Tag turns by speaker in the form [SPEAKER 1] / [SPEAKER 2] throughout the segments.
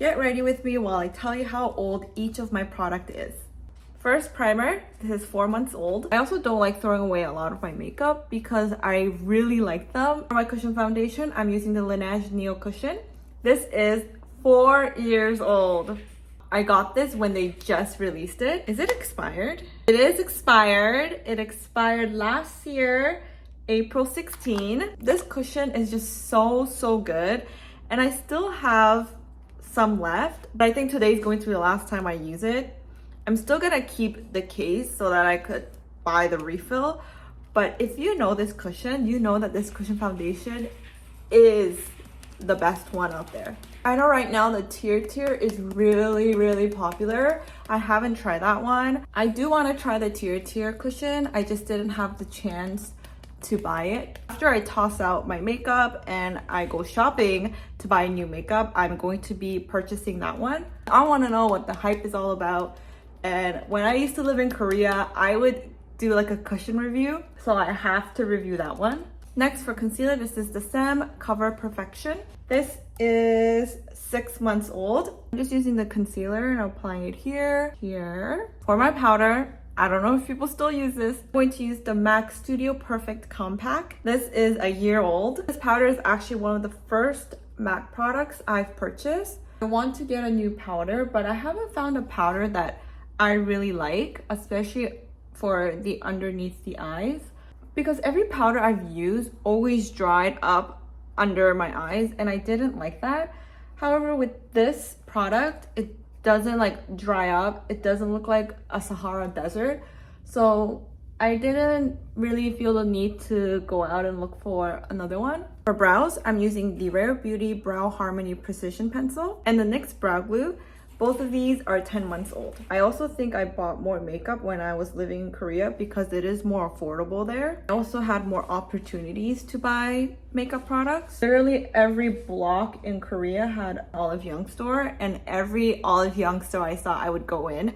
[SPEAKER 1] Get ready with me while I tell you how old each of my product is. First, primer. This is 4 months old. I also don't like throwing away a lot of my makeup because I really like them. For my cushion foundation, I'm using the Laneige Neo Cushion. This is 4 years old. I got this when they just released it. Is it expired? It is expired. It expired last year, April 16. This cushion is just so good. And I still have some left, but I think today is going to be the last time I use it. I'm still gonna keep the case so that I could buy the refill. But if you know this cushion, you know that this cushion foundation is the best one out there. I know right now the Tier is really popular. I haven't tried that one. I do want to try the Tier cushion. I just didn't have the chance to buy it. After I toss out my makeup and I go shopping to buy new makeup, I'm going to be purchasing that one. I want to know what the hype is all about. And when I used to live in Korea, I would do like a cushion review, so I have to review that one. Next, for concealer, this is the Sam Cover Perfection. This is 6 months old. I'm just using the concealer and applying it here. For my powder, I don't know if people still use this. I'm going to use the MAC Studio Perfect Compact. This is a year old. This powder is actually one of the first MAC products I've purchased. I want to get a new powder, but I haven't found a powder that I really like, especially for the underneath the eyes, because every powder I've used always dried up under my eyes and I didn't like that. However, with this product, it doesn't like dry up. It doesn't look like a Sahara desert. So I didn't really feel the need to go out and look for another one. For brows, I'm using the Rare Beauty Brow Harmony Precision Pencil and the NYX Brow Glue. Both of these are 10 months old. I also think I bought more makeup when I was living in Korea because it is more affordable there. I also had more opportunities to buy makeup products. Literally every block in Korea had Olive Young store, and every Olive Young store I saw, I would go in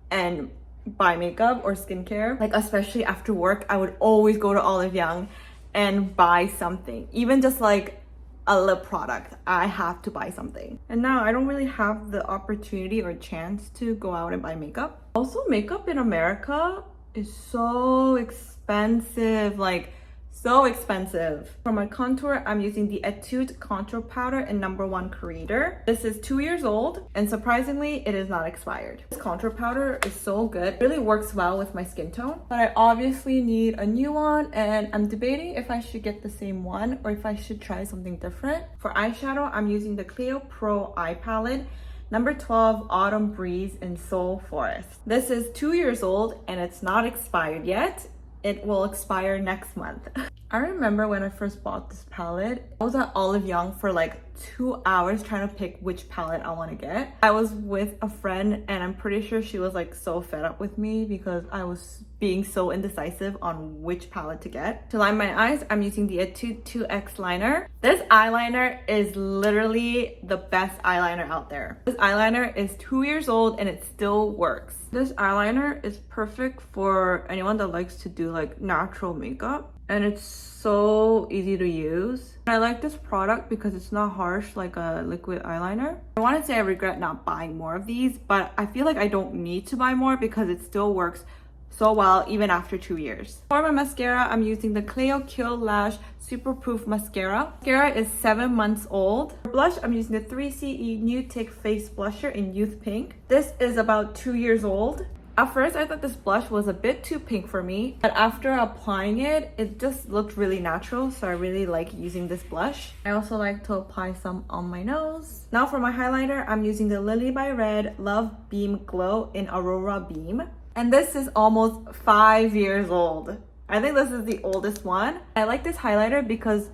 [SPEAKER 1] and buy makeup or skincare. Like especially after work, I would always go to Olive Young and buy something. Even just like a lip product, I have to buy something. And now I don't really have the opportunity or chance to go out and buy makeup. Also, makeup in America is so expensive, like so expensive. For my contour, I'm using the Etude Contour Powder in #1 Creator. This is 2 years old, and surprisingly, it is not expired. This contour powder is so good. It really works well with my skin tone, but I obviously need a new one, and I'm debating if I should get the same one or if I should try something different. For eyeshadow, I'm using the Clio Pro Eye Palette, #12 Autumn Breeze in Soul Forest. This is 2 years old, and it's not expired yet. It will expire next month. I remember when I first bought this palette, I was at Olive Young for like 2 hours trying to pick which palette I want to get. I was with a friend and I'm pretty sure she was like so fed up with me because I was being so indecisive on which palette to get. To line my eyes, I'm using the Etude 2X liner. This eyeliner is literally the best eyeliner out there. This eyeliner is 2 years old and it still works. This eyeliner is perfect for anyone that likes to do like natural makeup, and it's so easy to use. I like this product because it's not harsh like a liquid eyeliner. I want to say I regret not buying more of these, but I feel like I don't need to buy more because it still works so well even after 2 years. For my mascara, I'm using the Cleo Kill Lash Super Proof Mascara. Mascara is 7 months old. For blush, I'm using the 3CE Nude Face Blusher in Youth Pink. This is about 2 years old. At first, I thought this blush was a bit too pink for me, but after applying it, it just looked really natural, so I really like using this blush. I also like to apply some on my nose. Now for my highlighter, I'm using the Lily by Red Love Beam Glow in Aurora Beam. And this is almost 5 years old. I think this is the oldest one. I like this highlighter because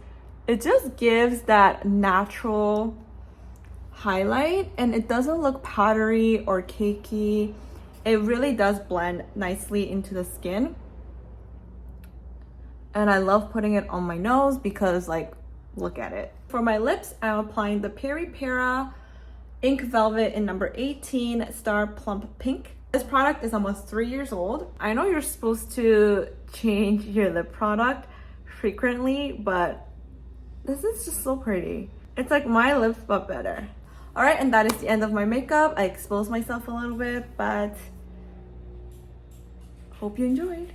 [SPEAKER 1] it just gives that natural highlight and it doesn't look powdery or cakey. It really does blend nicely into the skin. And I love putting it on my nose because like, look at it. For my lips, I'm applying the Peri Para Ink Velvet in #18 Star Plump Pink. This product is almost 3 years old. I know you're supposed to change your lip product frequently, but this is just so pretty. It's like my lips but better. All right, and that is the end of my makeup. I exposed myself a little bit, but hope you enjoyed.